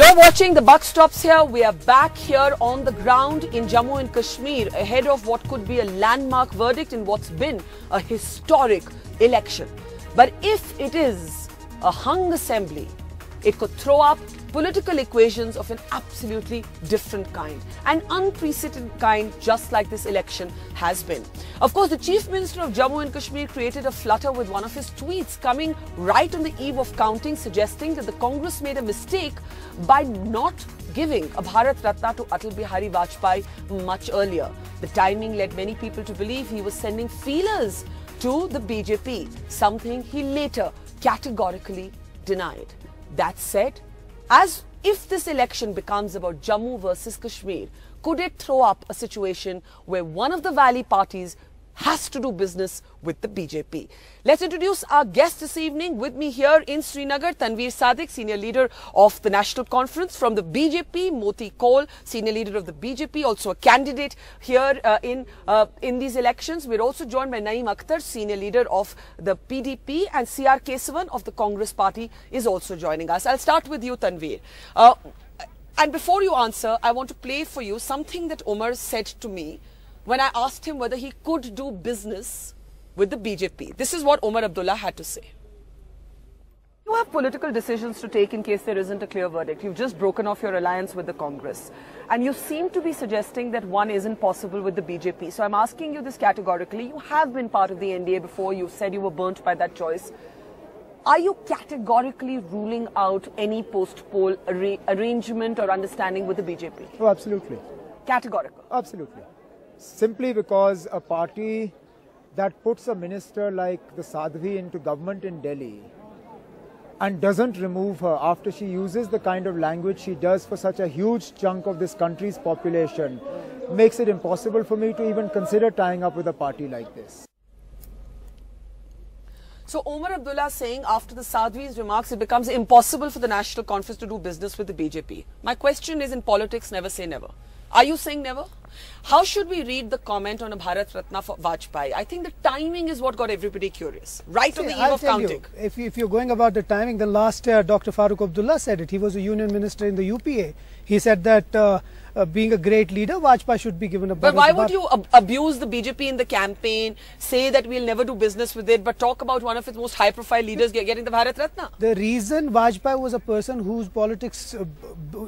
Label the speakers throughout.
Speaker 1: You're watching The Buck Stops Here. We are back here on the ground in Jammu and Kashmir ahead of what could be a landmark verdict in what's been a historic election. But if it is a hung assembly, it could throw up political equations of an absolutely different kind, an unprecedented kind, just like this election has been. Of course, the Chief Minister of Jammu and Kashmir created a flutter with one of his tweets coming right on the eve of counting, suggesting that the Congress made a mistake by not giving a Bharat Ratna to Atal Bihari Vajpayee much earlier. The timing led many people to believe he was sending feelers to the BJP, something he later categorically denied. That said, as if this election becomes about Jammu versus Kashmir, could it throw up a situation where one of the Valley parties has to do business with the BJP? Let's introduce our guest this evening. With me here in Srinagar, Tanveer Sadiq, senior leader of the National Conference from the BJP, Mufti, senior leader of the BJP, also a candidate here in these elections. We're also joined by Naeem Akhtar, senior leader of the PDP, and C.R. Kesavan of the Congress party is also joining us. I'll start with you, Tanveer. And before you answer, I want to play for you something that Omar said to me when I asked him whether he could do business with the BJP. This is what Omar Abdullah had to say. You have political decisions to take in case there isn't a clear verdict. You've just broken off your alliance with the Congress. And you seem to be suggesting that one isn't possible with the BJP. So I'm asking you this categorically. You have been part of the NDA before. You said you were burnt by that choice. Are you categorically ruling out any post-poll arrangement or understanding with the BJP?
Speaker 2: Oh, absolutely.
Speaker 1: Categorical?
Speaker 2: Absolutely. Simply because a party that puts a minister like the Sadhvi into government in Delhi and doesn't remove her after she uses the kind of language she does for such a huge chunk of this country's population makes it impossible for me to even consider tying up with a party like this.
Speaker 1: So Omar Abdullah saying after the Sadhvi's remarks, it becomes impossible for the National Conference to do business with the BJP. My question is, in politics, never say never. Are you saying never? How should we read the comment on a Bharat Ratna for Vajpayee? I think the timing is what got everybody curious. Right on the eve of counting.
Speaker 3: If you're going about the timing, then last year Dr. Farooq Abdullah said it. He was a union minister in the UPA. He said that being a great leader, Vajpayee should be given a...
Speaker 1: But why would you abuse the BJP in the campaign, say that we'll never do business with it, but talk about one of its most high-profile leaders getting the Bharat Ratna?
Speaker 3: The reason Vajpayee was a person whose politics,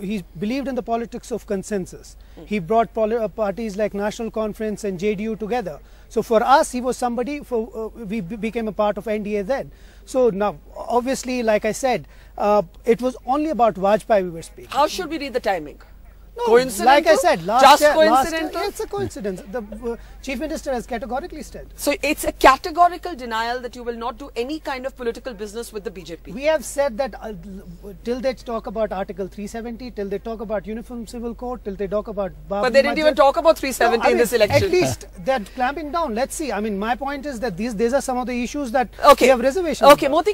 Speaker 3: he believed in the politics of consensus. He brought parties like National Conference and JDU together. So for us, he was somebody, we became a part of NDA then. So now, obviously, like I said, it was only about Vajpayee we were speaking.
Speaker 1: How should we read the timing?
Speaker 3: No,
Speaker 1: coincidental?
Speaker 3: like I said,
Speaker 1: just coincidental?
Speaker 3: It's a coincidence. The Chief Minister has categorically said.
Speaker 1: So it's a categorical denial that you will not do any kind of political business with the BJP.
Speaker 3: We have said that till they talk about Article 370, till they talk about Uniform Civil Code, till they talk about...
Speaker 1: But they didn't even talk about 370 in this election.
Speaker 3: At least they're clamping down. Let's see. I mean, my point is that these are some of the issues that we have reservations
Speaker 1: Okay, Moti,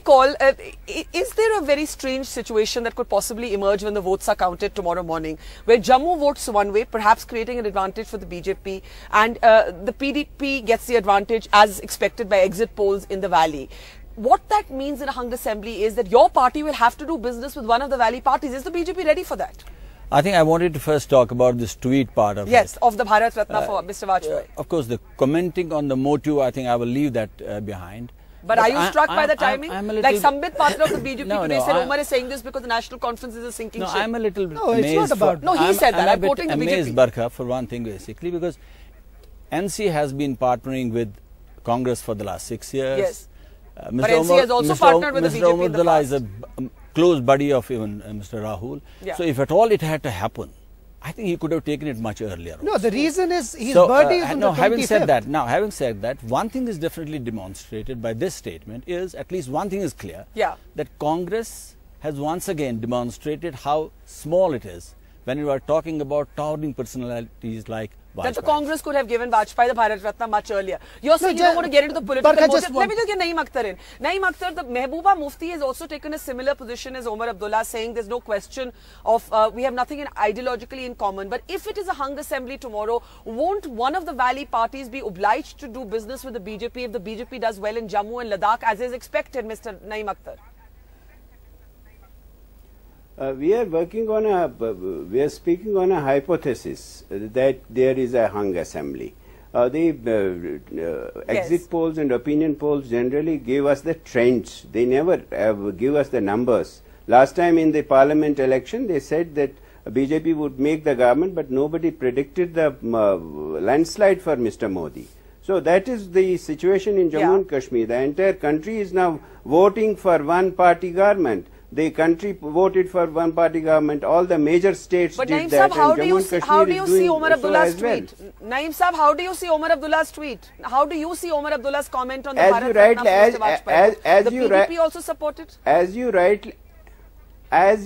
Speaker 1: is there a very strange situation that could possibly emerge when the votes are counted tomorrow morning, where Jammu votes one way, perhaps creating an advantage for the BJP, and the PDP gets the advantage as expected by exit polls in the Valley? What that means in a hung assembly is that your party will have to do business with one of the Valley parties. Is the BJP ready for that?
Speaker 4: I think I wanted to first talk about this tweet part of it.
Speaker 1: Yes, of the Bharat Ratna for Mr. Vajpayee.
Speaker 4: Of course, the commenting on the motive, I think I will leave that behind.
Speaker 1: But are you struck by the timing? Like Sambit Patra of the BJP today said Omar is saying this because the National Conference is a sinking ship.
Speaker 4: I'm a little
Speaker 3: amazed. It's not about...
Speaker 1: No, he said that. I'm quoting the BJP.
Speaker 4: Amazed, Barkha, for one thing basically, because NC has been partnering with Congress for the last 6 years.
Speaker 1: Yes. But NC has also partnered with the BJP
Speaker 4: Mr.
Speaker 1: in the past.
Speaker 4: is a close buddy of even Mr. Rahul.
Speaker 1: Yeah.
Speaker 4: So if at all it had to happen, I think he could have taken it much earlier.
Speaker 3: No, the reason is his birthday is on the 25th.
Speaker 4: Having said that, one thing is definitely demonstrated by this statement is, at least one thing is clear, that Congress has once again demonstrated how small it is when you are talking about towering personalities like Vajpayee.
Speaker 1: That the Congress could have given Vajpayee the Bharat Ratna much earlier. You're saying you don't want to get into the political motive. Let me just get Naeem Akhtar in. Naeem Akhtar, the Mehbooba Mufti has also taken a similar position as Omar Abdullah, saying there's no question of, we have nothing ideologically in common. But if it is a hung assembly tomorrow, won't one of the Valley parties be obliged to do business with the BJP if the BJP does well in Jammu and Ladakh, as is expected, Mr. Naeem Akhtar?
Speaker 5: We are working on we are speaking on a hypothesis that there is a hung assembly. The exit polls and opinion polls generally give us the trends. They never give us the numbers. Last time in the parliament election, they said that BJP would make the government, but nobody predicted the landslide for Mr. Modi. So that is the situation in Jammu and Kashmir. The entire country is now voting for one-party government. The country voted for one-party government. All the major states did that.
Speaker 1: How do you see Omar Abdullah's tweet? Naeem Saab, how do you see Omar Abdullah's tweet? How do you see Omar Abdullah's comment on the Bharat Ratna of Mr. Vajpayee? The PDP also supported?
Speaker 5: As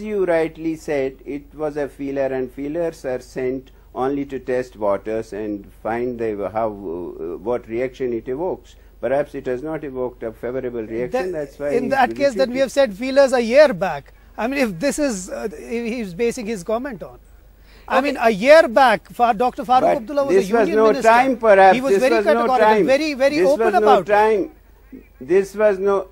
Speaker 5: you rightly said, it was a feeler, and feelers are sent only to test waters and find what reaction it evokes. Perhaps it has not evoked a favorable reaction. That's why.
Speaker 3: In that case, then we have said feelers a year back. I mean, if this is he's basing his comment on. I mean, a year back, Dr. Farooq Abdullah was a union minister.
Speaker 5: This was no time, perhaps.
Speaker 3: He was very categorical, very open about it.
Speaker 5: This was no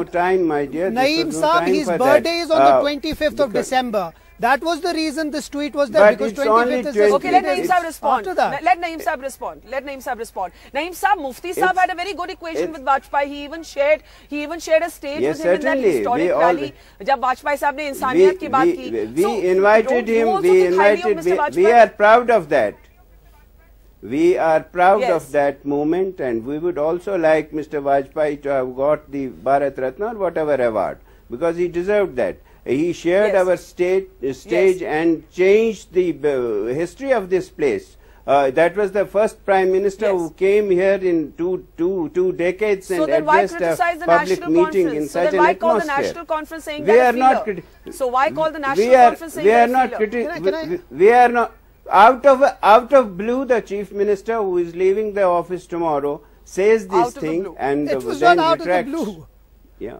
Speaker 5: time, my dear.
Speaker 3: Naeem Saab, his birthday is on the 25th of December. That was the reason this tweet was there, because 25th is the
Speaker 1: okay, let Naeem Saab respond. Let Naeem Saab respond. Naeem Saab, Mufti Saab had a very good equation with Vajpayee. He even shared a stage with him in that historic rally. जब वाजपेयी साहब ने इंसानियत की बात की.
Speaker 5: We invited him. We are proud of that. We are proud of that moment, and we would also like Mr. Vajpayee to have got the Bharat Ratna or whatever award, because he deserved that. He shared our stage and changed the history of this place. That was the first Prime Minister who came here in two decades and addressed a public meeting in such an atmosphere.
Speaker 1: Why call the National Conference saying that? So why call the National Conference saying that?
Speaker 5: We are not. Out of blue, the Chief Minister, who is leaving the office tomorrow, says this thing and
Speaker 3: it was
Speaker 5: then
Speaker 3: not
Speaker 5: retracts.
Speaker 3: Out of the blue.
Speaker 5: Yeah.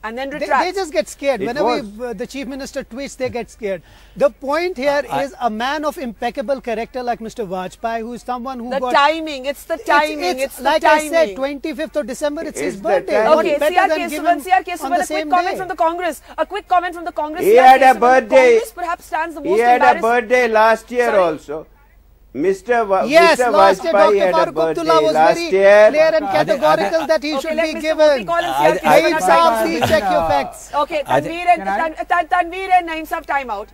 Speaker 1: And then retracts.
Speaker 3: They just get scared. Whenever the Chief Minister tweets, they get scared. The point here is a man of impeccable character like Mr. Vajpayee, who is someone who
Speaker 1: it's the timing.
Speaker 3: Like I said, 25th of December, it's his birthday.
Speaker 1: Okay, C.R. Kesavan, a quick comment from the Congress. A quick comment from the Congress.
Speaker 5: He had a birthday.
Speaker 1: Congress perhaps stands the most
Speaker 5: He had a birthday last year also. Mr. Vajpayee had a birthday last year.
Speaker 3: Clear and categorical that he should be given. Naeem Saab, please check your facts.
Speaker 1: Okay, Tanveer and Naeem Saab, time out.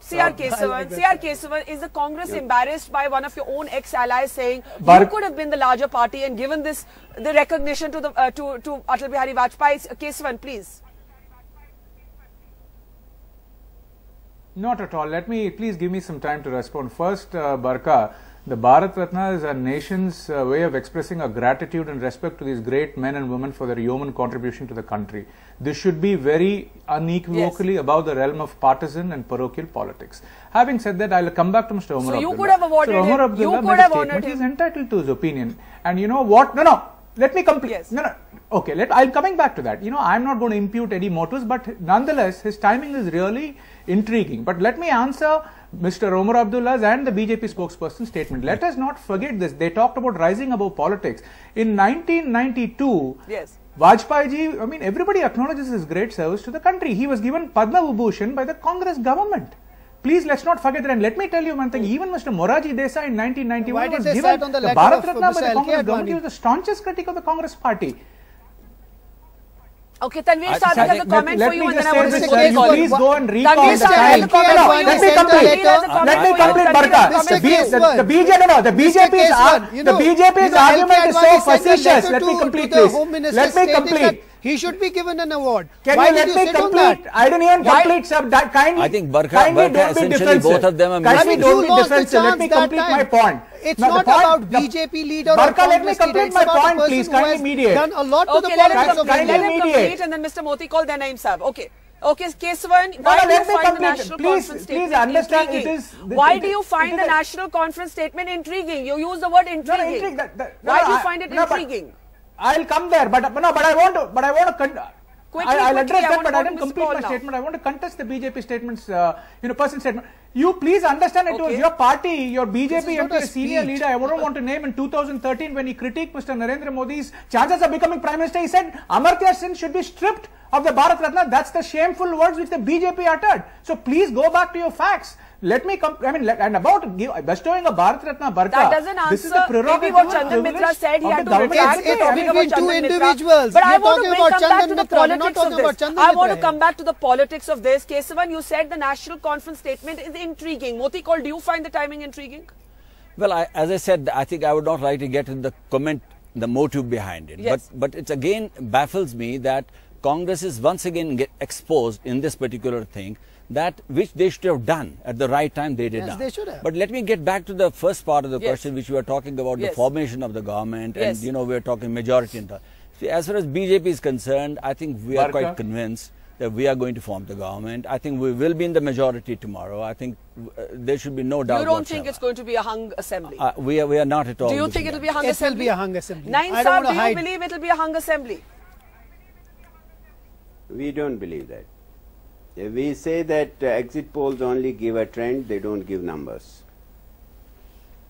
Speaker 1: C.R. Kesavan, is the Congress embarrassed by one of your own ex-allies saying you could have been the larger party and given the recognition to Atal Bihari Vajpayee? Kesavan, please.
Speaker 6: Not at all. Please give me some time to respond. First, Barka, the Bharat Ratna is a nation's way of expressing our gratitude and respect to these great men and women for their yeoman contribution to the country. This should be very unequivocally above the realm of partisan and parochial politics. Having said that, I'll come back to Mr. Omar Abdullah.
Speaker 1: So you could have awarded him.
Speaker 6: Omar Abdullah made a statement. He's entitled to his opinion. And you know what? No. Let me complete.
Speaker 1: Yes.
Speaker 6: No. Okay, I'm coming back to that. I'm not going to impute any motives, but nonetheless, his timing is really intriguing. But let me answer Mr. Omar Abdullah's and the BJP spokesperson's statement. Let us not forget this. They talked about rising above politics. In 1992, Vajpayee ji, everybody acknowledges his great service to the country. He was given Padma Vibhushan by the Congress government. Please, let's not forget that. And let me tell you one thing. Even Mr. Moraji Desai in 1991 was given the Bharat Ratna by the Congress government. He was the staunchest critic of the Congress party.
Speaker 1: Okay, Tanveer Saab has a comment for you, and then I want to take a call.
Speaker 6: Please go and recall the time. Let me complete, Barka. The BJP's argument is so facetious. Let me complete, please. Let me complete.
Speaker 3: He should be given an award.
Speaker 6: Can you let me complete? I didn't even complete, sir.
Speaker 4: I think Barka essentially both of them are
Speaker 6: kindly don't be defensive. Let me complete my point.
Speaker 3: It's not about BJP leader or
Speaker 6: Barka, let me complete my point, please. Kindly mediate.
Speaker 3: Done a lot to the politics of
Speaker 1: India. Let him complete, and then Mr. Moti call, then Naeem Saab. Okay, Kesavan, why do you find the National Conference statement intriguing? Why do you find the National Conference statement intriguing? You use the word intriguing. Why do you find it intriguing?
Speaker 6: I'll come there, but I want to. I'll address that, but I didn't complete my statement. I want to contest the BJP statements, person's statement. You please understand, it was your party, your BJP MP, senior leader, I wouldn't want to name, in 2013 when he critiqued Mr. Narendra Modi's chances of becoming Prime Minister. He said Amartya Sen should be stripped of the Bharat Ratna. That's the shameful words which the BJP uttered. So please go back to your facts. Let me come. I mean, and about bestowing a Bharat Ratna Barka.
Speaker 1: That doesn't answer.
Speaker 6: This is the prerogative.
Speaker 1: Maybe what Chandan Mitra said, he had to retract.
Speaker 3: It's between two individuals.
Speaker 1: But I want to come back to the politics of this. I want to
Speaker 3: Mitra
Speaker 1: come back to the politics of this. Kesavan, you said the National Conference statement is intriguing. Moti Kaul, do you find the timing intriguing?
Speaker 4: Well, as I said, I think I would not like to get in the comment, the motive behind it.
Speaker 1: Yes.
Speaker 4: But it again baffles me that Congress is once again exposed in this particular thing, that which they should have done at the right time, they did not.
Speaker 3: They should have.
Speaker 4: But let me get back to the first part of the question, which we were talking about, the formation of the government, and we are talking majority. See, as far as BJP is concerned, I think we are quite convinced that we are going to form the government. I think we will be in the majority tomorrow. I think there should be no doubt.
Speaker 1: You don't think it's going to be a hung assembly?
Speaker 4: We are not at all.
Speaker 1: Do you think it will be a hung assembly?
Speaker 3: It will be a hung assembly.
Speaker 1: Naim Saab, do you believe it will be a hung assembly?
Speaker 5: We don't believe that. We say that exit polls only give a trend, they don't give numbers.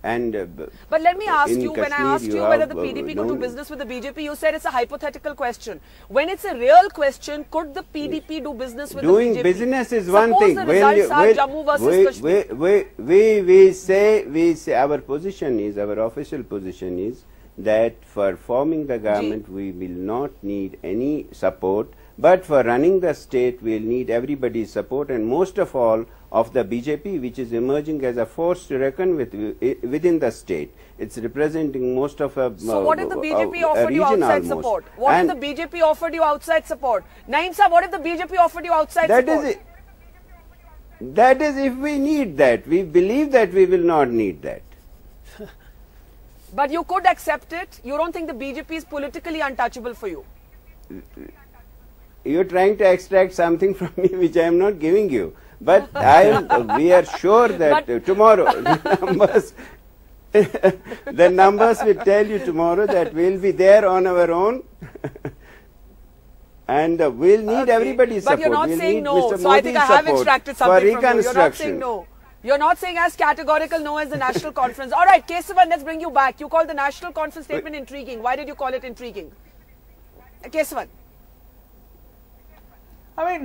Speaker 5: And
Speaker 1: but let me ask you, when I asked you whether the PDP could do business with the BJP, you said it's a hypothetical question. When it's a real question, could the PDP do business with the BJP?
Speaker 5: Doing business is one thing.
Speaker 1: The results are Jammu versus
Speaker 5: Kashmir. We say our position is, our official position is that for forming the government, we will not need any support. But for running the state, we will need everybody's support, and most of all of the BJP, which is emerging as a force to reckon with within the state. It's representing most of a
Speaker 1: So what if the BJP offered you outside support? What if the BJP offered you outside support? Naim Saab, what if the BJP offered you outside support?
Speaker 5: That is if we need that. We believe that we will not need that.
Speaker 1: But you could accept it. You don't think the BJP is politically untouchable for you?
Speaker 5: You're trying to extract something from me which I am not giving you. But we are sure that tomorrow the numbers will tell you tomorrow that we'll be there on our own. And we'll need everybody's support.
Speaker 1: But you're not saying no.
Speaker 5: Mr.
Speaker 1: So I think I have extracted something from you. You're not saying no. You're not saying as categorical no as the National Conference. All right, Kesavan, let's bring you back. You called the National Conference statement intriguing. Why did you call it intriguing? Kesavan.
Speaker 6: I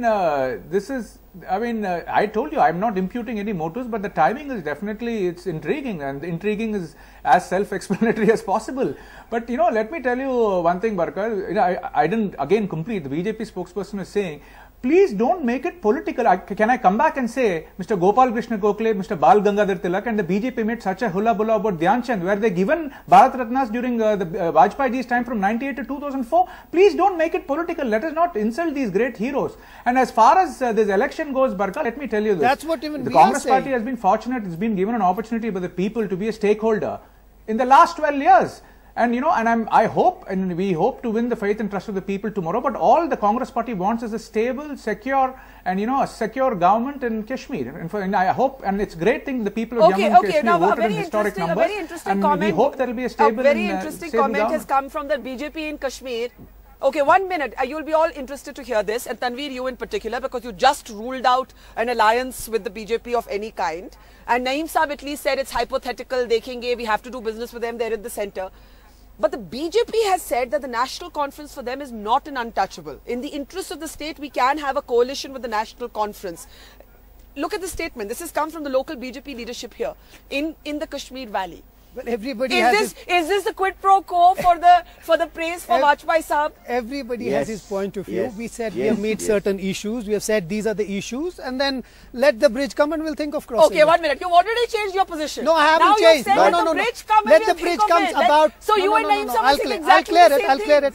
Speaker 6: mean, I told you I'm not imputing any motives, but the timing is definitely, it's intriguing, and intriguing is as self-explanatory as possible. But, let me tell you one thing, Barkar, I didn't, again, complete. The BJP spokesperson is saying, please don't make it political. Can I come back and say, Mr. Gopal Krishna Gokhale, Mr. Bal Gangadhar Tilak and the BJP made such a hula bulla about Dhyan Chand, where they given Bharat Ratnas during the Vajpayee's time from 98 to 2004. Please don't make it political. Let us not insult these great heroes. And as far as this election goes, Barka, let me tell you this.
Speaker 3: That's what even
Speaker 6: the Congress party has been fortunate. It's been given an opportunity by the people to be a stakeholder in the last 12 years. And I hope, and we hope to win the faith and trust of the people tomorrow. But all the Congress party wants is a stable, secure, and a secure government in Kashmir. And I hope, and it's a great thing the people of Jammu and Kashmir voted in historic numbers.
Speaker 1: A very interesting
Speaker 6: and
Speaker 1: comment.
Speaker 6: We hope there will be a stable.
Speaker 1: A very interesting comment has come from the BJP in Kashmir. Okay, 1 minute. You'll be all interested to hear this, and Tanveer, you in particular, because you just ruled out an alliance with the BJP of any kind. And Naim Saab at least said it's hypothetical. Dekhenge, we have to do business with them. They're at the center. But the BJP has said that the National Conference for them is not an untouchable. In the interest of the state, we can have a coalition with the National Conference. Look at the statement. This has come from the local BJP leadership here in the Kashmir Valley.
Speaker 3: But everybody
Speaker 1: is this the quid pro quo for the praise for Vajpayee Saab?
Speaker 3: Everybody has his point of view. We said we have made certain issues. We have said these are the issues, and then let the bridge come and we'll think of crossing.
Speaker 1: Okay, 1 minute. You've already changed your position.
Speaker 3: No, I haven't changed.
Speaker 1: Now you said let the bridge come and
Speaker 3: let the bridge come about.
Speaker 1: So you and Naim Saab saying exactly the same thing.
Speaker 3: I'll clear it.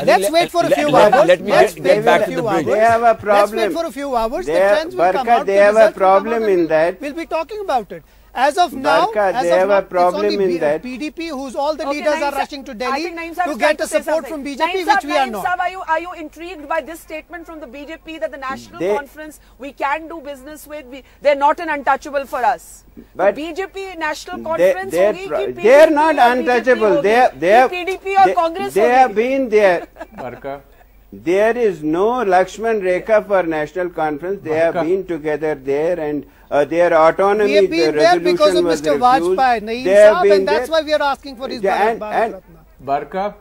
Speaker 3: Let's wait for a few hours.
Speaker 4: Let me get back to the bridge.
Speaker 5: They have a problem.
Speaker 3: Let's wait for a few hours. The trends will come out.
Speaker 5: They have a problem in that.
Speaker 3: We'll be talking about it. As of now,
Speaker 5: they have a problem in that.
Speaker 3: PDP, whose all the leaders are rushing to Delhi to get the support from BJP, which we are not.
Speaker 1: Are you intrigued by this statement from the BJP that the National Conference we can do business with? They're not an untouchable for us. But the BJP National Conference,
Speaker 5: they are not untouchable. They
Speaker 1: PDP or Congress.
Speaker 5: They have been there. There is no Lakshman Rekha for National Conference. They have been together there, and their autonomy,
Speaker 3: we have been there because of Mr. Vajpayee, Naim Saab, and that's why we are asking for his Bharat Ratna.
Speaker 6: Barka.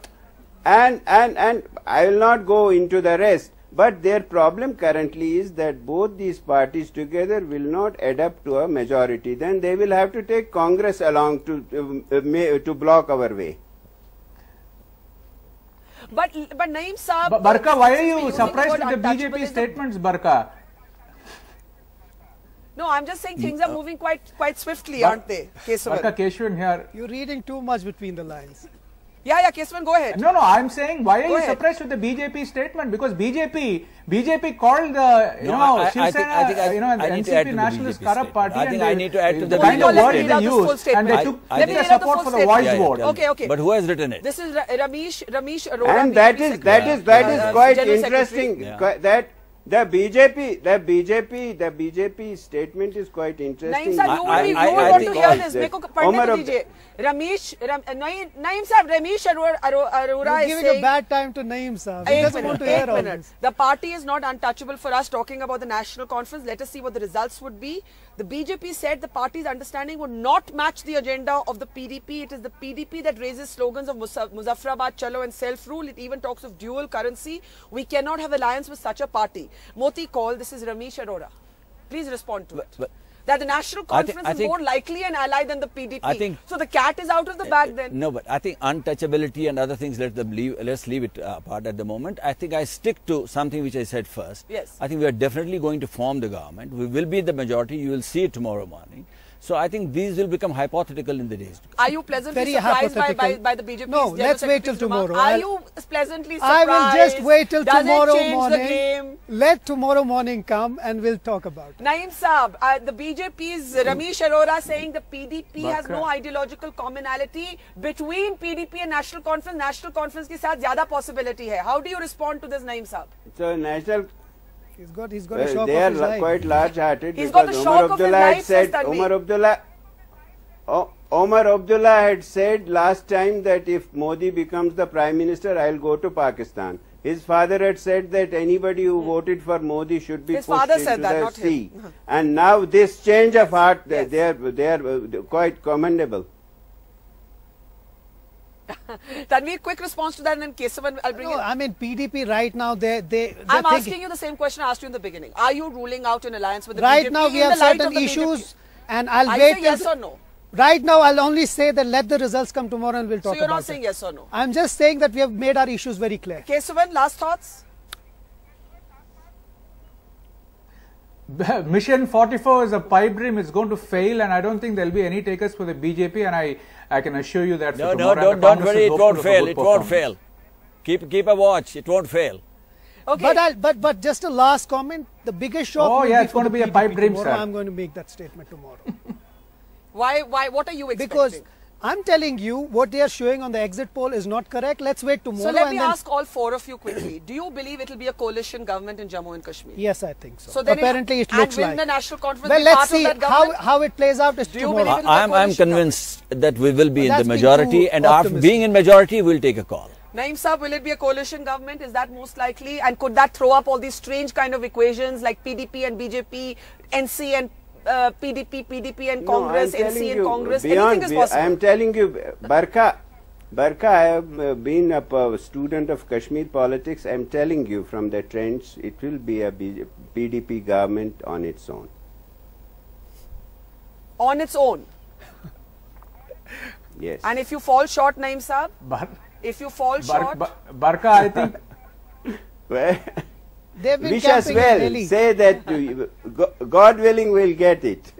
Speaker 5: And I will not go into the rest, But their problem currently is that both these parties together will not adapt to a majority. Then they will have to take Congress along to block our way.
Speaker 1: But Naeem Saab...
Speaker 6: Barka, why are you surprised with the BJP statements, Barka?
Speaker 1: No, I'm just saying things are moving quite swiftly, aren't they, Kesavan?
Speaker 6: Barka, Keshwan here.
Speaker 3: You're reading too much between the lines.
Speaker 1: Yeah, Kesavan, go ahead.
Speaker 6: No, I'm saying, why are you surprised with the BJP statement? Because BJP called the, NCP Nationalist Corrupt Party.
Speaker 4: I think I need to add to the
Speaker 6: kind of word they used, and they took the support for the voice vote.
Speaker 1: Okay.
Speaker 4: But who has written it?
Speaker 1: This is Ramesh Arora.
Speaker 5: And that is quite interesting. That the BJP statement is quite interesting.
Speaker 1: Naeem Saab, you want to hear this. Omar Ramesh Arora is
Speaker 3: giving
Speaker 1: saying...
Speaker 3: a bad time to Naeem Saab. He doesn't want to hear all this.
Speaker 1: The party is not untouchable for us talking about the national conference. Let us see what the results would be. The BJP said the party's understanding would not match the agenda of the PDP. It is the PDP that raises slogans of Muzaffarabad, Chalo and self-rule. It even talks of dual currency. We cannot have alliance with such a party. Moti call, this is Ramesh Arora. Please respond to it. That the national conference is more likely an ally than the PDP. So the cat is out of the bag then.
Speaker 4: No, but I think untouchability and other things, let's leave it apart at the moment. I think I stick to something which I said first.
Speaker 1: Yes.
Speaker 4: I think we are definitely going to form the government. We will be the majority. You will see it tomorrow morning. So I think these will become hypothetical in the days to come.
Speaker 1: Are you pleasantly surprised by the BJP?
Speaker 3: No, let's wait till tomorrow.
Speaker 1: Are you pleasantly surprised?
Speaker 3: I will just wait till tomorrow morning.
Speaker 1: The game?
Speaker 3: Let tomorrow morning come and we'll talk about it.
Speaker 1: Naeem Saab, the BJP's Ramesh Arora saying the PDP has no ideological commonality between PDP and National Conference. National Conference ke saath zyada possibility hai. How do you respond to this, Naeem Saab?
Speaker 5: So national...
Speaker 3: He's got a shock of his life.
Speaker 5: They are quite large-hearted.
Speaker 1: He's got the shock of his life, says
Speaker 5: Omar Abdullah had said last time that if Modi becomes the Prime Minister, I'll go to Pakistan. His father had said that anybody who voted for Modi should be pushed into the sea. And now this change of heart, they are quite commendable.
Speaker 1: Tanveer, quick response to that, and then Kesavan, I'll bring in.
Speaker 3: I mean, PDP right now,
Speaker 1: I'm asking you the same question I asked you in the beginning. Are you ruling out an alliance with the BJP?
Speaker 3: Right now, we have certain issues, and I'll wait.
Speaker 1: Say yes or no?
Speaker 3: Right now, I'll only say that let the results come tomorrow and we'll talk about it.
Speaker 1: So you're not saying yes or no?
Speaker 3: I'm just saying that we have made our issues very clear.
Speaker 1: Kesavan, last thoughts?
Speaker 6: Mission 44 is a pipe dream. It's going to fail, and I don't think there'll be any takers for the BJP, and I can assure you that.
Speaker 4: No, don't worry. It won't fail. It won't fail. Keep a watch. It won't fail.
Speaker 1: Okay.
Speaker 3: But just a last comment. The biggest shock.
Speaker 6: Oh yeah, it's going to be a pipe dream, sir.
Speaker 3: I'm going to make that statement tomorrow.
Speaker 1: Why? What are you expecting?
Speaker 3: Because I'm telling you, what they are showing on the exit poll is not correct. Let's wait tomorrow.
Speaker 1: So let me ask all four of you quickly. Do you believe it will be a coalition government in Jammu and Kashmir?
Speaker 3: Yes, I think so.
Speaker 1: So then
Speaker 3: apparently it looks like.
Speaker 1: And will the National Conference
Speaker 3: well,
Speaker 1: be
Speaker 3: let's
Speaker 1: part
Speaker 3: see
Speaker 1: of that government?
Speaker 3: how it plays out.
Speaker 1: Do you believe it will be a
Speaker 4: I'm
Speaker 1: coalition
Speaker 4: convinced that we will be in the majority, and after
Speaker 3: optimistic.
Speaker 4: being in majority, we'll take a call.
Speaker 1: Naeem Saab, will it be a coalition government? Is that most likely? And could that throw up all these strange kind of equations like PDP and BJP, NC and PDP and Congress, NC and Congress? Anything is possible.
Speaker 5: I am telling you, Barka, I have been a student of Kashmir politics. I am telling you from the trends, it will be a PDP government on its own.
Speaker 1: On its own?
Speaker 5: Yes.
Speaker 1: And if you fall short, Naeem Saab? If you fall short?
Speaker 6: Barka, I think...
Speaker 5: Well,
Speaker 3: wish us
Speaker 5: well. Say that God willing we'll get it.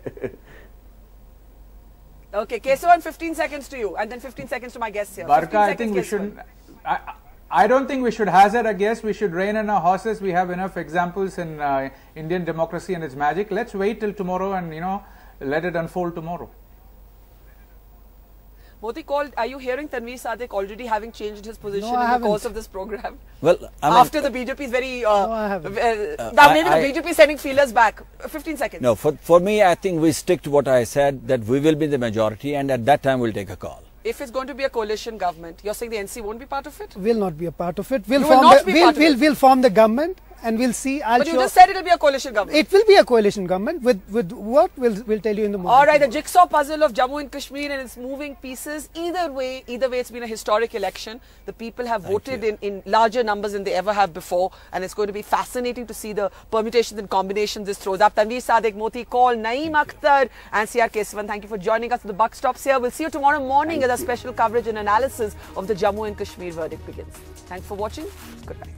Speaker 1: Okay, Kesavan, 15 seconds to you, and then 15 seconds to my guests here.
Speaker 6: Barka, I think we should... I don't think we should hazard a guess. We should rein in our horses. We have enough examples in Indian democracy and its magic. Let's wait till tomorrow and, let it unfold tomorrow.
Speaker 1: Moti called, are you hearing Tanveer Sadiq already having changed his position in the course of this program?
Speaker 4: Well,
Speaker 1: after the BJP is very...
Speaker 3: no, I haven't.
Speaker 1: Maybe the BJP is sending feelers back. 15 seconds.
Speaker 4: No, for me, I think we stick to what I said, that we will be the majority, and at that time we'll take a call.
Speaker 1: If it's going to be a coalition government, you're saying the NC won't be part of it?
Speaker 3: Will not be a part of it.
Speaker 1: We'll
Speaker 3: form the government, and we'll see.
Speaker 1: But you just said it will be a coalition government.
Speaker 3: It will be a coalition government with what we'll tell you in the morning.
Speaker 1: All right, the jigsaw puzzle of Jammu and Kashmir and its moving pieces. Either way, it's been a historic election. The people have voted in larger numbers than they ever have before, and it's going to be fascinating to see the permutations and combinations this throws up. Tanveer Sadiq, Moti Kaul, Naeem Akhtar, and C.R. Kesavan. Thank you for joining us. The buck stops here. We'll see you tomorrow morning as our special coverage and analysis of the Jammu and Kashmir verdict begins. Thanks for watching. Good night.